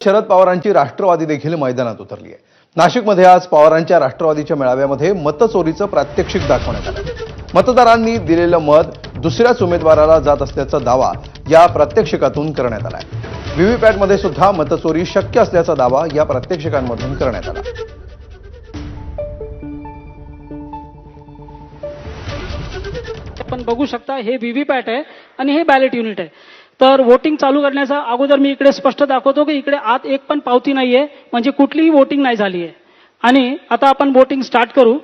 शरद पवारांची राष्ट्रवादी देखील मैदानात उतरली आहे। नाशिकमध्ये आज पवारांच्या राष्ट्रवादीच्या मेळाव्यामध्ये मतचोरीचं प्रात्यक्षिक दाखवण्यात आलं। मतदारांनी दिलेलं मत दुसऱ्याच उमेदवाराला जात असल्याचा दावा या प्रात्यक्षिकातून करण्यात आला आहे। व्हीव्हीपॅटमध्ये सुद्धा मतचोरी शक्य असल्याचा दावा या प्रात्यक्षिकांमधून करण्यात आला। आपण बघू शकता हे व्हीव्हीपॅट आहे आणि हे बॅलेट युनिट आहे। तर वोटिंग चालू करण्याचा अगोदर मी इकडे स्पष्ट दाखवतो की इकडे आत एक पण पावती नाहीये, म्हणजे कुठलीही वोटिंग नाही झाली आहे। आणि आता आपण वोटिंग स्टार्ट करू।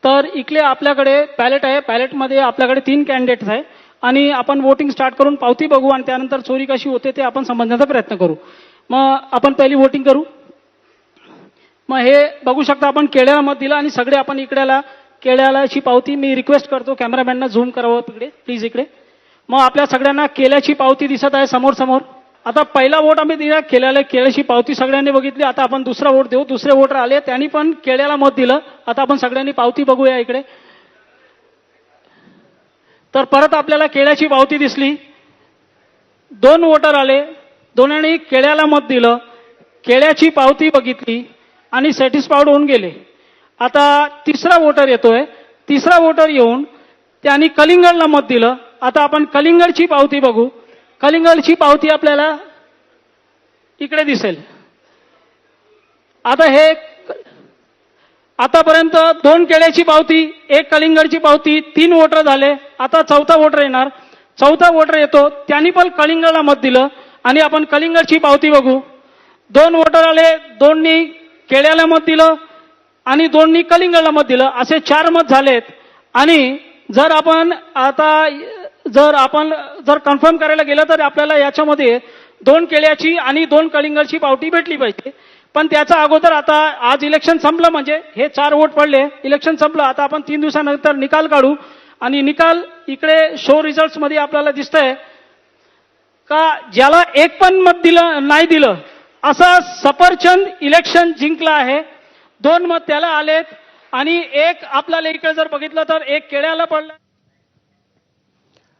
तर इकडे आपल्याकडे बॅलेट आहे, बॅलेटमध्ये आपल्याकडे 3 कॅन्डिडेट्स आहे आणि आपण वोटिंग स्टार्ट करून पावती बघू आणि त्यानंतर चोरी कशी होते ते आपण समजण्याचा प्रयत्न करू। मग आपण पहिली वोटिंग करू। मग हे बघू शकता आपण केळ्याला मत दिलं आणि सगळे आपण इकडेला केळ्यालाची पावती मी रिक्वेस्ट करतो कॅमेरामॅनना झूम करावं इकडे प्लीज इकडे। मग आपल्या सगळ्यांना केल्याची पावती दिसत आहे समोर समोर। आता पहिला वोट आम्ही दिला केल्याला, केळ्याची पावती सगळ्यांनी बघितली। आता आपण दुसरा वोट देऊ। दुसरे वोटर आले त्यांनी पण केळ्याला मत दिलं। आता आपण सगळ्यांनी पावती बघूया इकडे। तर परत आपल्याला केळ्याची पावती दिसली। 2 वोटर आले, दोन्हींनी केळ्याला मत दिलं, केळ्याची पावती बघितली आणि सॅटिस्फाईड होऊन गेले। आता तिसरा वोटर येतोय। तिसरा वोटर येऊन त्यांनी कलिंगडला मत दिलं। आता आपण कलिंगडची पावती बघू। कलिंगडची पावती आपल्याला इकडे दिसेल। आता हे आतापर्यंत 2 केळ्याची पावती, 1 कलिंगडची पावती, 3 वोटर झाले। आता चौथा वोटर येणार। चौथा वोटर येतो, त्यांनी पण कलिंगडला मत दिलं आणि आपण कलिंगडची पावती बघू। 2 वोटर आले, 2नी केळ्याला मत दिलं आणि 2नी कलिंगडला मत दिलं, असे 4 मत झालेत। आणि जर आपण कन्फर्म करायला गेलं तर आपल्याला याच्यामध्ये 2 केळ्याची आणि 2 कलिंगडची पावती भेटली पाहिजे। पण त्याचा अगोदर आता आज इलेक्शन संपलं, म्हणजे हे 4 वोट पडले, इलेक्शन संपलं। आता आपण 3 दिवसानंतर निकाल काढू आणि निकाल इकडे शो रिझल्ट्स मध्ये आपल्याला दिसतंय का ज्याला 1 पण मत दिलं नाही दिलं असा सफरचंद इलेक्शन जिंकला आहे। 2 मत त्याला आलेत आणि 1 आपल्याला इकडे जर बघितलं तर 1 केळ्याला पडलं।